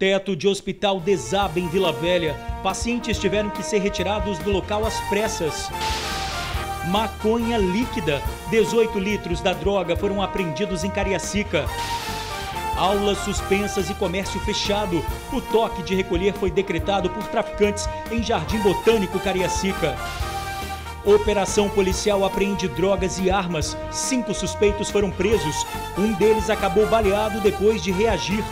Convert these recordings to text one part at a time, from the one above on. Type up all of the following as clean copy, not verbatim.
Teto de hospital desaba em Vila Velha. Pacientes tiveram que ser retirados do local às pressas. Maconha líquida. 18 litros da droga foram apreendidos em Cariacica. Aulas suspensas e comércio fechado. O toque de recolher foi decretado por traficantes em Jardim Botânico, Cariacica. Operação policial apreende drogas e armas. 5 suspeitos foram presos. Um deles acabou baleado depois de reagir.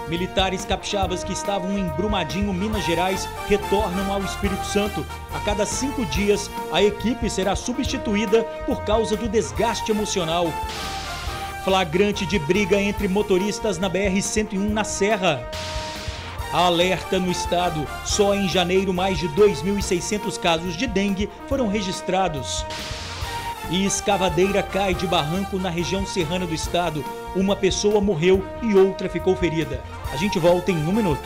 Militares capixabas que estavam em Brumadinho, Minas Gerais, retornam ao Espírito Santo. A cada 5 dias, a equipe será substituída por causa do desgaste emocional. Flagrante de briga entre motoristas na BR-101 na Serra. Alerta no estado. Só em janeiro, mais de 2.600 casos de dengue foram registrados. E escavadeira cai de barranco na região serrana do estado. Uma pessoa morreu e outra ficou ferida. A gente volta em 1 minuto.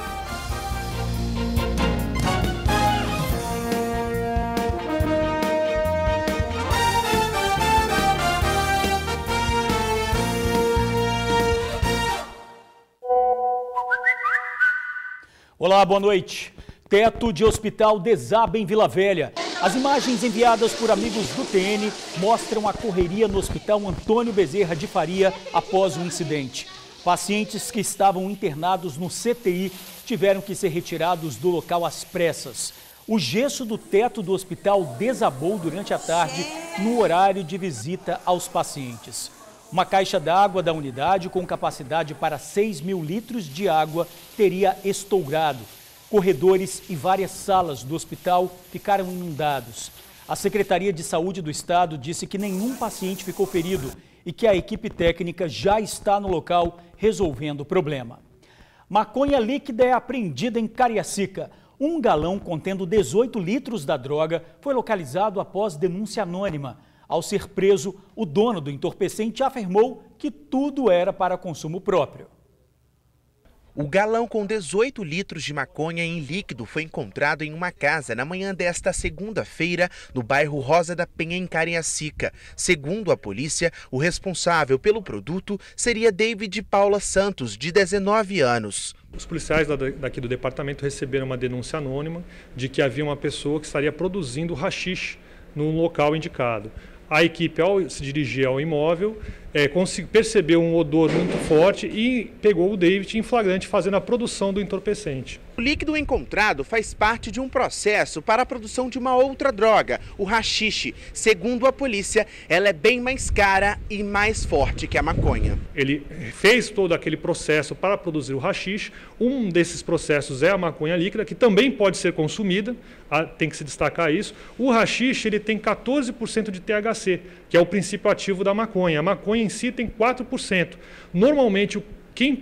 Olá, boa noite. Teto de hospital desaba em Vila Velha. As imagens enviadas por amigos do TN mostram a correria no Hospital Antônio Bezerra de Faria após o incidente. Pacientes que estavam internados no CTI tiveram que ser retirados do local às pressas. O gesso do teto do hospital desabou durante a tarde no horário de visita aos pacientes. Uma caixa d'água da unidade com capacidade para 6.000 litros de água teria estourado. Corredores e várias salas do hospital ficaram inundados. A Secretaria de Saúde do Estado disse que nenhum paciente ficou ferido e que a equipe técnica já está no local resolvendo o problema. Maconha líquida é apreendida em Cariacica. Um galão contendo 18 litros da droga foi localizado após denúncia anônima. Ao ser preso, o dono do entorpecente afirmou que tudo era para consumo próprio. O galão com 18 litros de maconha em líquido foi encontrado em uma casa na manhã desta segunda-feira, no bairro Rosa da Penha, em Cariacica. Segundo a polícia, o responsável pelo produto seria David Paula Santos, de 19 anos. Os policiais daqui do departamento receberam uma denúncia anônima de que havia uma pessoa que estaria produzindo haxixe no local indicado. A equipe, ao se dirigir ao imóvel, percebeu um odor muito forte e pegou o David em flagrante fazendo a produção do entorpecente. O líquido encontrado faz parte de um processo para a produção de uma outra droga, o haxixe. Segundo a polícia, ela é bem mais cara e mais forte que a maconha. Ele fez todo aquele processo para produzir o haxixe. Um desses processos é a maconha líquida, que também pode ser consumida, tem que se destacar isso. O haxixe ele tem 14% de THC, que é o princípio ativo da maconha. A maconha em si tem 4%. Normalmente, quem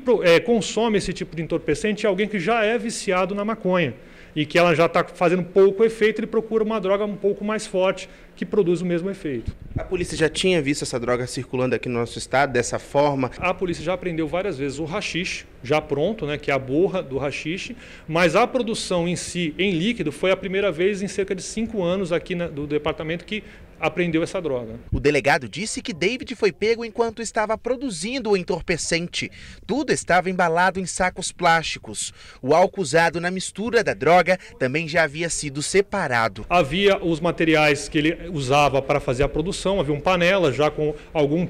consome esse tipo de entorpecente é alguém que já é viciado na maconha e que ela já está fazendo pouco efeito, ele procura uma droga um pouco mais forte que produz o mesmo efeito. A polícia já tinha visto essa droga circulando aqui no nosso estado dessa forma? A polícia já apreendeu várias vezes o haxixe, já pronto, né, que é a borra do haxixe, mas a produção em si, em líquido, foi a primeira vez em cerca de 5 anos aqui do departamento que apreendeu essa droga. O delegado disse que David foi pego enquanto estava produzindo o entorpecente. Tudo estava embalado em sacos plásticos. O álcool usado na mistura da droga também já havia sido separado. Havia os materiais que ele usava para fazer a produção, havia panela já com algum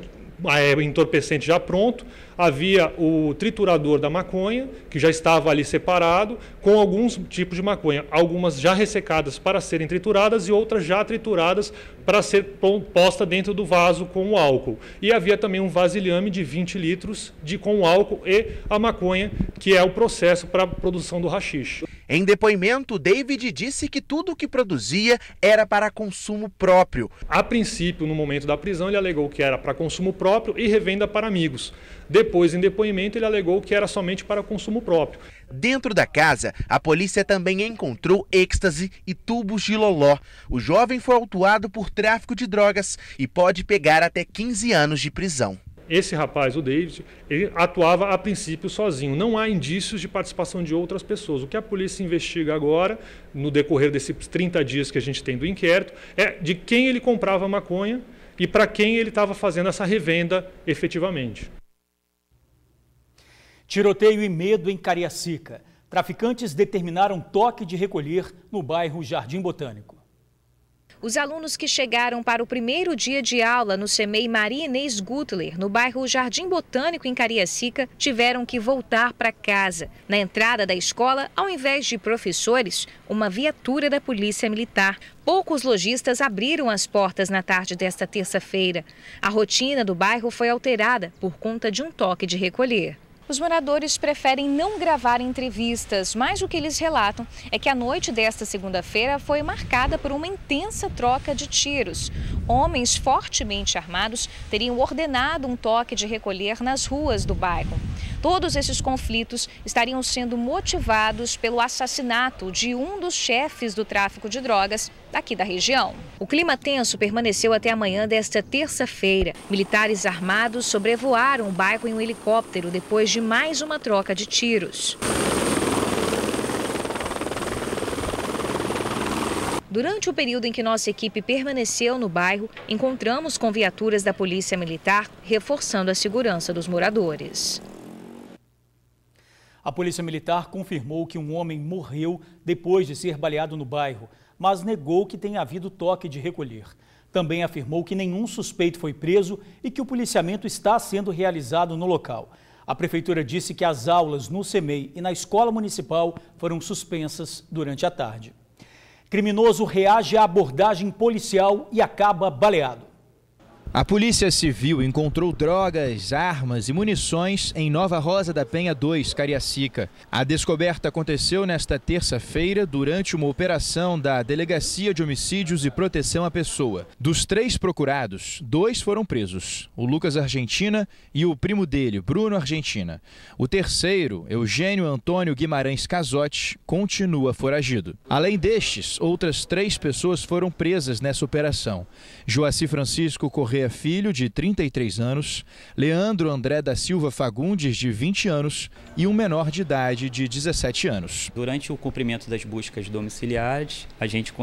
entorpecente já pronto, havia o triturador da maconha, que já estava ali separado, com alguns tipos de maconha, algumas já ressecadas para serem trituradas e outras já trituradas para ser posta dentro do vaso com o álcool. E havia também um vasilhame de 20 litros com o álcool e a maconha, que é o processo para a produção do haxixe. Em depoimento, David disse que tudo o que produzia era para consumo próprio. A princípio, no momento da prisão, ele alegou que era para consumo próprio e revenda para amigos. Depois, em depoimento, ele alegou que era somente para consumo próprio. Dentro da casa, a polícia também encontrou êxtase e tubos de loló. O jovem foi autuado por tráfico de drogas e pode pegar até 15 anos de prisão. Esse rapaz, o David, ele atuava a princípio sozinho. Não há indícios de participação de outras pessoas. O que a polícia investiga agora, no decorrer desses 30 dias que a gente tem do inquérito, é de quem ele comprava maconha e para quem ele estava fazendo essa revenda efetivamente. Tiroteio e medo em Cariacica. Traficantes determinaram toque de recolher no bairro Jardim Botânico. Os alunos que chegaram para o primeiro dia de aula no CEMEI Maria Inês Gutler, no bairro Jardim Botânico, em Cariacica, tiveram que voltar para casa. Na entrada da escola, ao invés de professores, uma viatura da Polícia Militar. Poucos lojistas abriram as portas na tarde desta terça-feira. A rotina do bairro foi alterada por conta de um toque de recolher. Os moradores preferem não gravar entrevistas, mas o que eles relatam é que a noite desta segunda-feira foi marcada por uma intensa troca de tiros. Homens fortemente armados teriam ordenado um toque de recolher nas ruas do bairro. Todos esses conflitos estariam sendo motivados pelo assassinato de um dos chefes do tráfico de drogas daqui da região. O clima tenso permaneceu até a manhã desta terça-feira. Militares armados sobrevoaram o bairro em um helicóptero depois de mais uma troca de tiros. Durante o período em que nossa equipe permaneceu no bairro, encontramos com viaturas da Polícia Militar reforçando a segurança dos moradores. A Polícia Militar confirmou que um homem morreu depois de ser baleado no bairro, mas negou que tenha havido toque de recolher. Também afirmou que nenhum suspeito foi preso e que o policiamento está sendo realizado no local. A Prefeitura disse que as aulas no CEMEI e na Escola Municipal foram suspensas durante a tarde. Criminoso reage à abordagem policial e acaba baleado. A Polícia Civil encontrou drogas, armas e munições em Nova Rosa da Penha 2, Cariacica. A descoberta aconteceu nesta terça-feira durante uma operação da Delegacia de Homicídios e Proteção à Pessoa. Dos 3 procurados, 2 foram presos, o Lucas Argentina e o primo dele, Bruno Argentina. O terceiro, Eugênio Antônio Guimarães Casotti, continua foragido. Além destes, outras 3 pessoas foram presas nessa operação. Joaci Francisco Corrêa Filho, de 33 anos, Leandro André da Silva Fagundes, de 20 anos, e um menor de idade de 17 anos. Durante o cumprimento das buscas domiciliares, a gente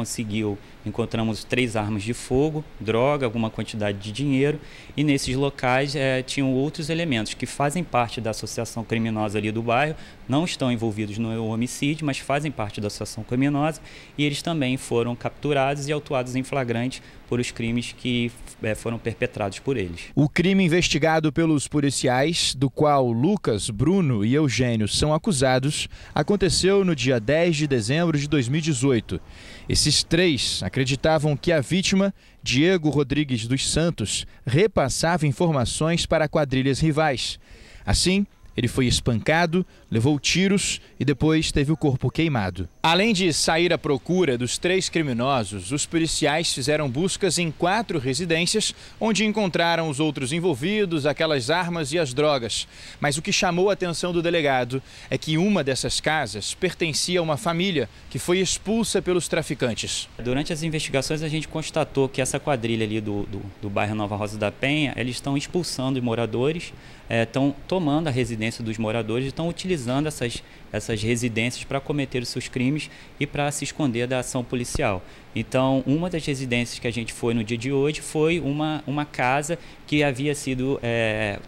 encontramos 3 armas de fogo, droga, alguma quantidade de dinheiro, e nesses locais tinham outros elementos que fazem parte da associação criminosa ali do bairro, não estão envolvidos no homicídio, mas fazem parte da associação criminosa, e eles também foram capturados e autuados em flagrante por os crimes que foram perpetrados por eles. O crime investigado pelos policiais, do qual Lucas, Bruno e Eugênio são acusados, aconteceu no dia 10 de dezembro de 2018. Esses 3 acreditavam que a vítima, Diego Rodrigues dos Santos, repassava informações para quadrilhas rivais. Assim, ele foi espancado, levou tiros e depois teve o corpo queimado. Além de sair à procura dos 3 criminosos, os policiais fizeram buscas em 4 residências, onde encontraram os outros envolvidos, aquelas armas e as drogas. Mas o que chamou a atenção do delegado é que uma dessas casas pertencia a uma família que foi expulsa pelos traficantes. Durante as investigações, a gente constatou que essa quadrilha ali do bairro Nova Rosa da Penha, eles estão expulsando moradores, estão tomando a residência dos moradores e estão utilizando essas residências para cometer os seus crimes e para se esconder da ação policial. Então, uma das residências que a gente foi no dia de hoje foi uma casa que havia sido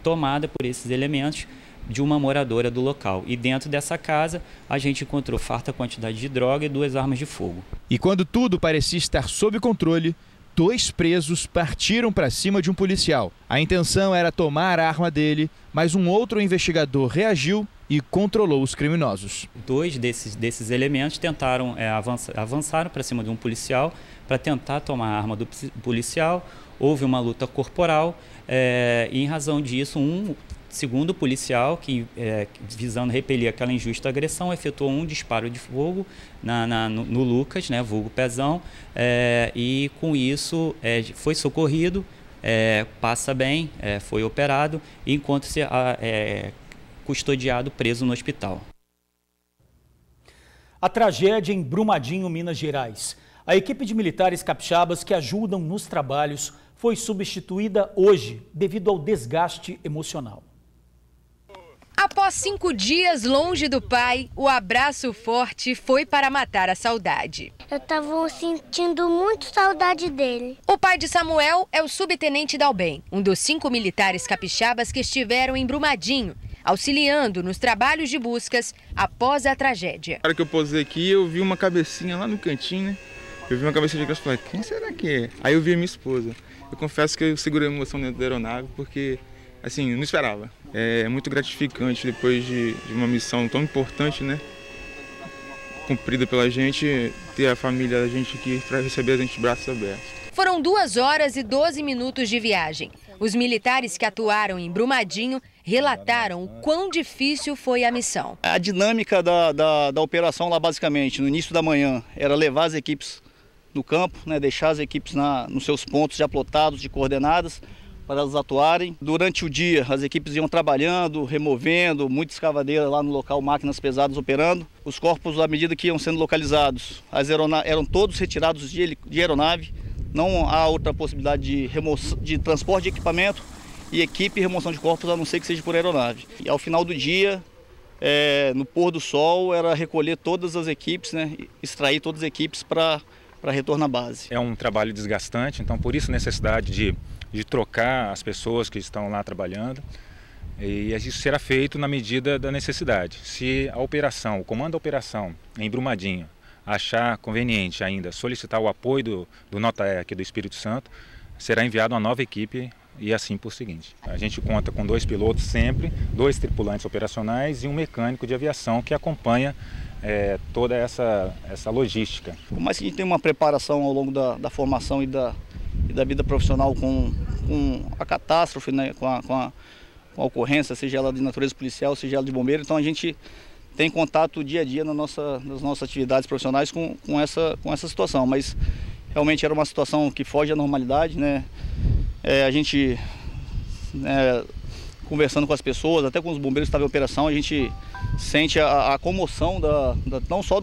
tomada por esses elementos de uma moradora do local. E dentro dessa casa, a gente encontrou farta quantidade de droga e 2 armas de fogo. E quando tudo parecia estar sob controle, 2 presos partiram para cima de um policial. A intenção era tomar a arma dele, mas um outro investigador reagiu e controlou os criminosos. 2 desses elementos tentaram avançaram para cima de um policial para tentar tomar a arma do policial. Houve uma luta corporal e, em razão disso, segundo policial, visando repelir aquela injusta agressão, efetuou um disparo de fogo no Lucas, vulgo Pezão, e com isso foi socorrido, passa bem, foi operado e encontra-se custodiado, preso no hospital. A tragédia em Brumadinho, Minas Gerais. A equipe de militares capixabas que ajudam nos trabalhos foi substituída hoje devido ao desgaste emocional. Após 5 dias longe do pai, o abraço forte foi para matar a saudade. Eu estava sentindo muito saudade dele. O pai de Samuel é o subtenente Dalben, um dos 5 militares capixabas que estiveram em Brumadinho. auxiliando nos trabalhos de buscas após a tragédia. Na hora que eu posei aqui, eu vi uma cabecinha lá no cantinho, né? Eu vi uma cabecinha de criança e falei, quem será que é? Aí eu vi a minha esposa. Eu confesso que eu segurei a emoção dentro da aeronave, porque, assim, não esperava. É muito gratificante depois de uma missão tão importante, né? Cumprida pela gente, ter a família da gente aqui para receber a gente de braços abertos. Foram 2 horas e 12 minutos de viagem. Os militares que atuaram em Brumadinho relataram o quão difícil foi a missão. A dinâmica da operação lá, basicamente, no início da manhã, era levar as equipes no campo, né, deixar as equipes nos seus pontos já plotados de coordenadas para elas atuarem. Durante o dia, as equipes iam trabalhando, removendo, muita escavadeira lá no local, máquinas pesadas operando. Os corpos, à medida que iam sendo localizados, eram todos retirados de aeronave. Não há outra possibilidade de transporte de equipamento e equipe e remoção de corpos, a não ser que seja por aeronave. E ao final do dia, no pôr do sol, era recolher todas as equipes, né, extrair todas as equipes para retorno à base. É um trabalho desgastante, então por isso a necessidade de trocar as pessoas que estão lá trabalhando, e isso será feito na medida da necessidade. Se a operação, o comando da operação em Brumadinho, achar conveniente ainda solicitar o apoio do NOTAE aqui do Espírito Santo, será enviada uma nova equipe e assim por seguinte. A gente conta com 2 pilotos sempre, 2 tripulantes operacionais e um mecânico de aviação que acompanha toda essa logística. Por mais que a gente tenha uma preparação ao longo da formação e da vida profissional com a catástrofe, né, com a ocorrência, seja ela de natureza policial, seja ela de bombeiro, então a gente tem contato dia a dia nas nossas atividades profissionais com essa situação, mas realmente era uma situação que foge à normalidade, né? A gente, conversando com as pessoas, até com os bombeiros que estavam em operação, a gente sente a comoção não só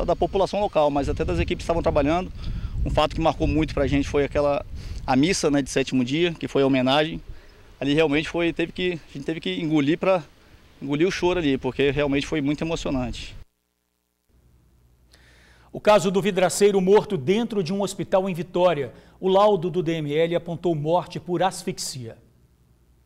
da população local, mas até das equipes que estavam trabalhando. Um fato que marcou muito para a gente foi a missa, né, de 7º dia, que foi a homenagem. Ali realmente a gente teve que engolir o choro ali, porque realmente foi muito emocionante. O caso do vidraceiro morto dentro de um hospital em Vitória. O laudo do DML apontou morte por asfixia.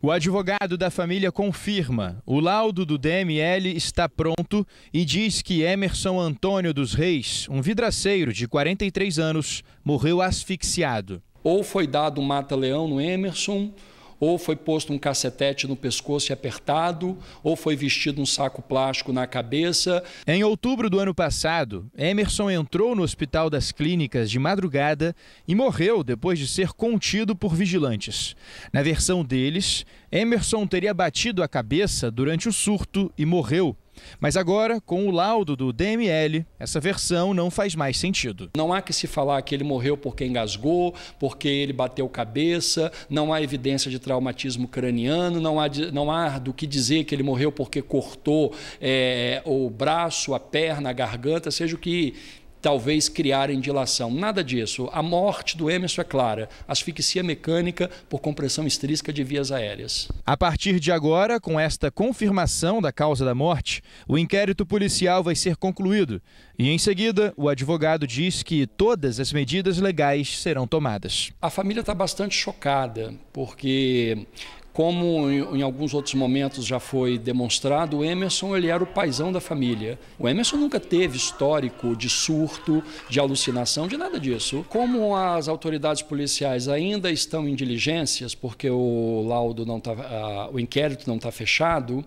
O advogado da família confirma. O laudo do DML está pronto e diz que Emerson Antônio dos Reis, um vidraceiro de 43 anos, morreu asfixiado. Ou foi dado um mata-leão no Emerson, ou foi posto um cacetete no pescoço e apertado, ou foi vestido um saco plástico na cabeça. Em outubro do ano passado, Emerson entrou no Hospital das Clínicas de madrugada e morreu depois de ser contido por vigilantes. Na versão deles, Emerson teria batido a cabeça durante o surto e morreu. Mas agora, com o laudo do DML, essa versão não faz mais sentido. Não há que se falar que ele morreu porque engasgou, porque ele bateu cabeça, não há evidência de traumatismo craniano, não há do que dizer que ele morreu porque cortou o braço, a perna, a garganta, seja o que talvez criarem dilação. Nada disso. A morte do Emerson é clara. Asfixia mecânica por compressão extrínseca de vias aéreas. A partir de agora, com esta confirmação da causa da morte, o inquérito policial vai ser concluído. E em seguida, o advogado diz que todas as medidas legais serão tomadas. A família está bastante chocada, porque, como em alguns outros momentos já foi demonstrado, o Emerson ele era o paizão da família. O Emerson nunca teve histórico de surto, de alucinação, de nada disso. Como as autoridades policiais ainda estão em diligências, porque o laudo não tá, o inquérito não está fechado,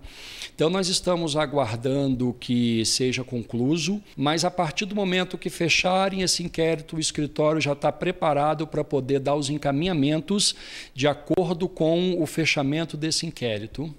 então nós estamos aguardando que seja concluído, mas a partir do momento que fecharem esse inquérito, o escritório já está preparado para poder dar os encaminhamentos de acordo com o fechamento desse inquérito.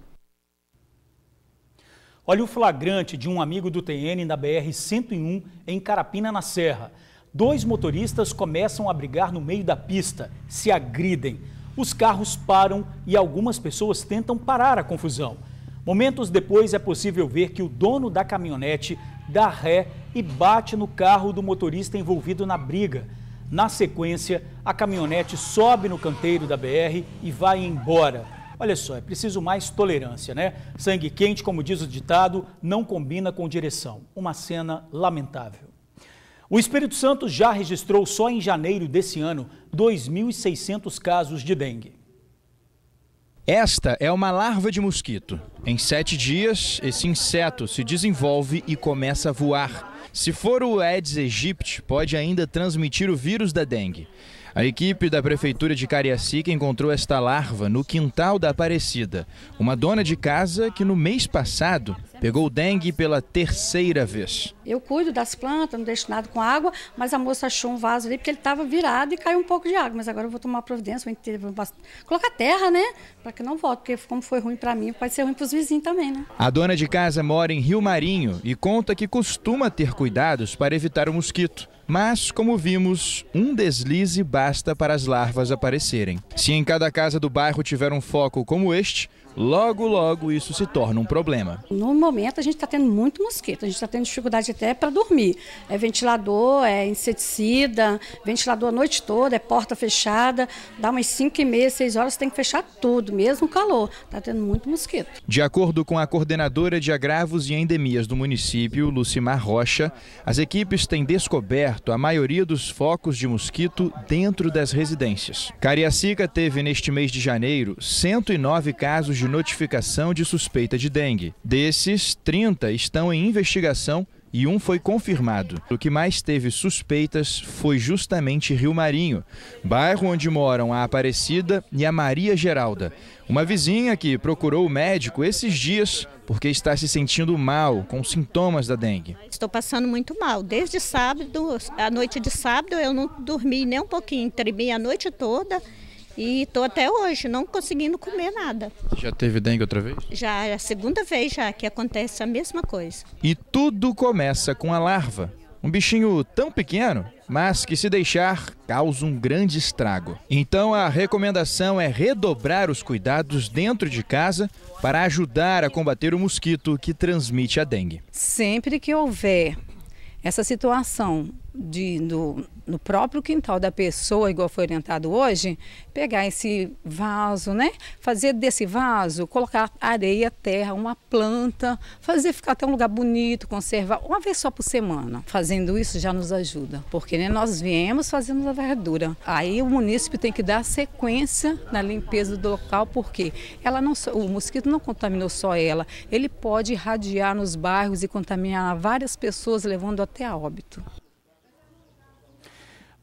Olha o flagrante de um amigo do TN na BR-101 em Carapina, na Serra. 2 motoristas começam a brigar no meio da pista, se agridem. Os carros param e algumas pessoas tentam parar a confusão. Momentos depois é possível ver que o dono da caminhonete dá ré e bate no carro do motorista envolvido na briga. Na sequência, a caminhonete sobe no canteiro da BR e vai embora. Olha só, é preciso mais tolerância, né? Sangue quente, como diz o ditado, não combina com direção. Uma cena lamentável. O Espírito Santo já registrou só em janeiro desse ano 2.600 casos de dengue. Esta é uma larva de mosquito. Em 7 dias, esse inseto se desenvolve e começa a voar. Se for o Aedes aegypti, pode ainda transmitir o vírus da dengue. A equipe da Prefeitura de Cariacica encontrou esta larva no quintal da Aparecida, uma dona de casa que no mês passado pegou dengue pela 3ª vez. Eu cuido das plantas, não deixo nada com água, mas a moça achou um vaso ali porque ele estava virado e caiu um pouco de água. Mas agora eu vou tomar providência, vou colocar terra, né? Para que não volte, porque como foi ruim para mim, pode ser ruim para os vizinhos também, né? A dona de casa mora em Rio Marinho e conta que costuma ter cuidados para evitar o mosquito. Mas, como vimos, um deslize basta para as larvas aparecerem. Se em cada casa do bairro tiver um foco como este, logo, logo isso se torna um problema. No momento a gente está tendo muito mosquito, a gente está tendo dificuldade até para dormir. É ventilador, é inseticida, ventilador a noite toda, é porta fechada, dá umas 5h30, 6 horas, tem que fechar tudo, mesmo calor. Está tendo muito mosquito. De acordo com a coordenadora de agravos e endemias do município, Lucimar Rocha, as equipes têm descoberto a maioria dos focos de mosquito dentro das residências. Cariacica teve neste mês de janeiro 109 casos de notificação de suspeita de dengue. Desses, 30 estão em investigação e um foi confirmado. O que mais teve suspeitas foi justamente Rio Marinho, bairro onde moram a Aparecida e a Maria Geralda, uma vizinha que procurou o médico esses dias porque está se sentindo mal com sintomas da dengue. Estou passando muito mal. Desde sábado, a noite de sábado, eu não dormi nem um pouquinho, tremi a noite toda. E estou até hoje não conseguindo comer nada. Já teve dengue outra vez? Já é a 2ª vez já que acontece a mesma coisa. E tudo começa com a larva. Um bichinho tão pequeno, mas que se deixar, causa um grande estrago. Então a recomendação é redobrar os cuidados dentro de casa para ajudar a combater o mosquito que transmite a dengue. Sempre que houver essa situação no próprio quintal da pessoa, igual foi orientado hoje, pegar esse vaso, né? Fazer desse vaso, colocar areia, terra, uma planta, fazer ficar até um lugar bonito, conservar uma vez só por semana. Fazendo isso já nos ajuda, porque né, nós viemos fazendo a verdura. Aí o munícipe tem que dar sequência na limpeza do local, porque o mosquito não contaminou só ela, ele pode irradiar nos bairros e contaminar várias pessoas, levando até a óbito.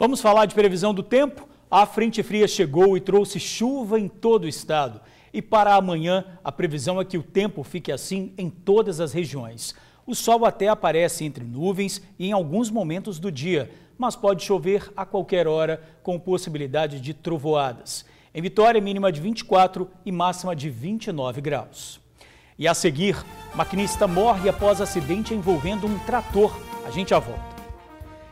Vamos falar de previsão do tempo? A frente fria chegou e trouxe chuva em todo o estado. E para amanhã, a previsão é que o tempo fique assim em todas as regiões. O sol até aparece entre nuvens e em alguns momentos do dia, mas pode chover a qualquer hora com possibilidade de trovoadas. Em Vitória, mínima de 24 e máxima de 29 graus. E a seguir, maquinista morre após acidente envolvendo um trator. A gente já volta.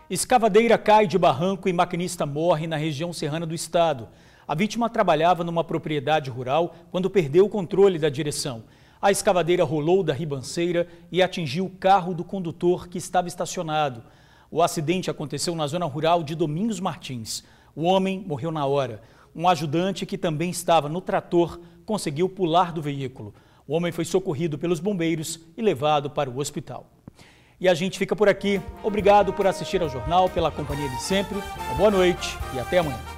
Escavadeira cai de barranco e maquinista morre na região serrana do estado. A vítima trabalhava numa propriedade rural quando perdeu o controle da direção. A escavadeira rolou da ribanceira e atingiu o carro do condutor que estava estacionado. O acidente aconteceu na zona rural de Domingos Martins. O homem morreu na hora. Um ajudante que também estava no trator conseguiu pular do veículo. O homem foi socorrido pelos bombeiros e levado para o hospital. E a gente fica por aqui. Obrigado por assistir ao jornal, pela companhia de sempre. Uma boa noite e até amanhã.